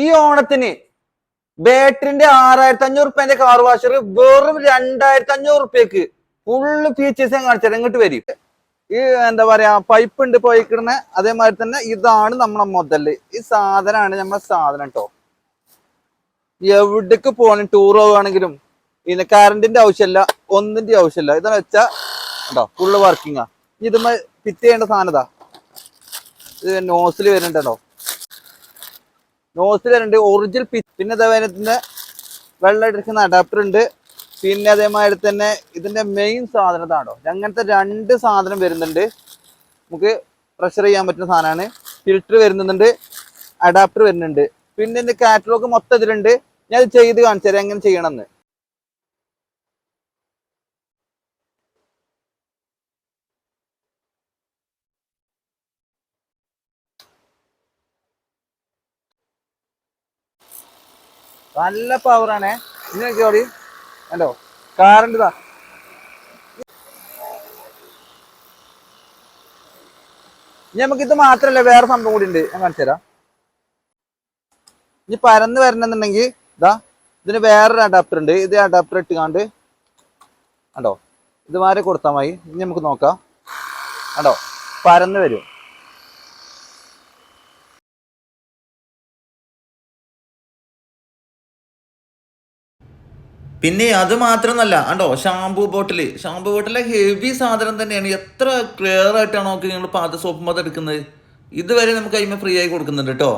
ഈ ഓണത്തിന് ബാറ്ററിന്റെ 6500 car washer വെറും 2500 ഫുള്ള് ഫീച്ചേഴ്സ് ഞാൻ കാണിച്ചാൽ ഇങ്ങോട്ട് വരും. ഈ എന്താ പറയാ പൈപ്പ് ഉണ്ട് പോയിക്കിടുന്ന അതേമാതിരി തന്നെ ഇതാണ് നമ്മളെ മുതല്. ഈ സാധനമാണ് നമ്മളെ സാധനം കേട്ടോ. എവിടേക്ക് പോകണം, ടൂർ പോവുകയാണെങ്കിലും പിന്നെ കറണ്ടിന്റെ ആവശ്യമില്ല, ഒന്നിന്റെ ആവശ്യമില്ല. ഇതെന്ന് വെച്ചാ കേട്ടോ ഫുള്ള് വർക്കിങ്ങാ. ഇതുമ്മ ഫിറ്റ് ചെയ്യേണ്ട സാധനതാ. ഇത് നോസിൽ വരുന്നുണ്ടോ, നോസിൽ വരുന്നുണ്ട് ഒറിജിനൽ പിച്ച്. പിന്നെ അതേപോലെ വെള്ളം എടുക്കുന്ന അഡാപ്റ്റർ ഉണ്ട്. പിന്നെ അതേമാതിരി തന്നെ ഇതിന്റെ മെയിൻ സാധനം ഇതാണോ, അങ്ങനത്തെ 2 സാധനം വരുന്നുണ്ട്. നമുക്ക് പ്രഷർ ചെയ്യാൻ പറ്റുന്ന സാധനമാണ്. ഫിൽറ്റർ വരുന്നുണ്ട്, അഡാപ്റ്റർ വരുന്നുണ്ട്. പിന്നെ ഇതിന്റെ കാറ്റലോഗ് മൊത്തം ഇതിലുണ്ട്. ഞാൻ ഇത് ചെയ്ത് കാണിച്ചു തരാം എങ്ങനെ ചെയ്യണമെന്ന്. നല്ല പവറാണേ. ഇനി നോക്കിയോടി കണ്ടോ കാറിൻ്റെ ഇതാ. ഇനി നമുക്കിത് മാത്രല്ല വേറെ സംഭവം കൂടി ഉണ്ട്, ഞാൻ കാണിച്ചു തരാം. ഇനി പരന്ന് വരണമെന്നുണ്ടെങ്കിൽ ഇതാ ഇതിന് വേറൊരു അഡാപ്റ്റർ ഉണ്ട്. ഇത് അഡാപ്റ്റർ ഇട്ടുകാണ്ട് കണ്ടോ ഇതുമാരെ കൊടുത്താൽ മതി. ഇനി നമുക്ക് നോക്കാം കണ്ടോ പരന്ന് വരും. പിന്നെ അത് മാത്രമല്ല കണ്ടോ ഷാംപൂ ബോട്ടിലെ ഹെവി സാധനം തന്നെയാണ്. എത്ര ക്ലിയർ ആയിട്ടാണ് നോക്കി നിങ്ങൾ പാത സോപ്പ് മത എടുക്കുന്നത്. ഇതുവരെ നമുക്ക് അതിന് ഫ്രീ ആയി കൊടുക്കുന്നുണ്ട് കേട്ടോ.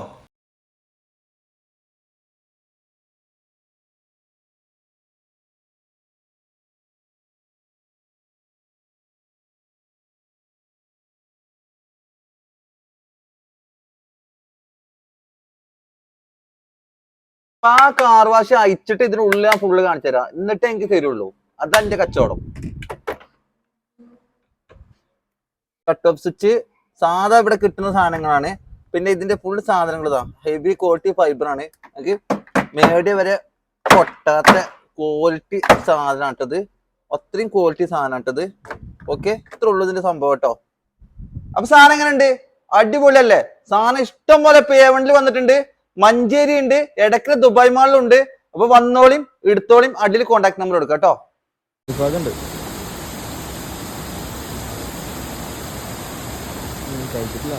ആ കാർ വാഷ് അയച്ചിട്ട് ഇതിനുള്ളിൽ ഞാൻ ഫുള്ള് കാണിച്ചു തരാം, എന്നിട്ട് എനിക്ക് തരുള്ളൂ. അതാ എന്റെ കച്ചവടം. കട്ട് ഓഫ് സ്വിച്ച് സാധാ ഇവിടെ കിട്ടുന്ന സാധനങ്ങളാണ്. പിന്നെ ഇതിന്റെ ഫുൾ സാധനങ്ങൾ ഇതാ ഹെവി ക്വാളിറ്റി ഫൈബർ ആണ്. നമുക്ക് മേടിയ വരെ പൊട്ടാത്ത ക്വാളിറ്റി സാധനം ഇട്ടത്, അത്രയും ക്വാളിറ്റി സാധനം ഇട്ടത്. ഓക്കെ, ഇത്ര ഉള്ളൂ ഇതിന്റെ സംഭവം കേട്ടോ. അപ്പൊ സാധനം എങ്ങനെ ഉണ്ട്, അടിപൊളിയല്ലേ? സാധനം ഇഷ്ടം പോലെ പേവണ്ടിൽ വന്നിട്ടുണ്ട്, മഞ്ചേരി ഉണ്ട്, ഇടയ്ക്ക് ദുബായ് മാളിലും ഉണ്ട്. അപ്പൊ വന്നോളിയും എടുത്തോളിയും, അടിയിൽ കോൺടാക്ട് നമ്പർ എടുക്കാം കേട്ടോ. കഴിച്ചിട്ടില്ല.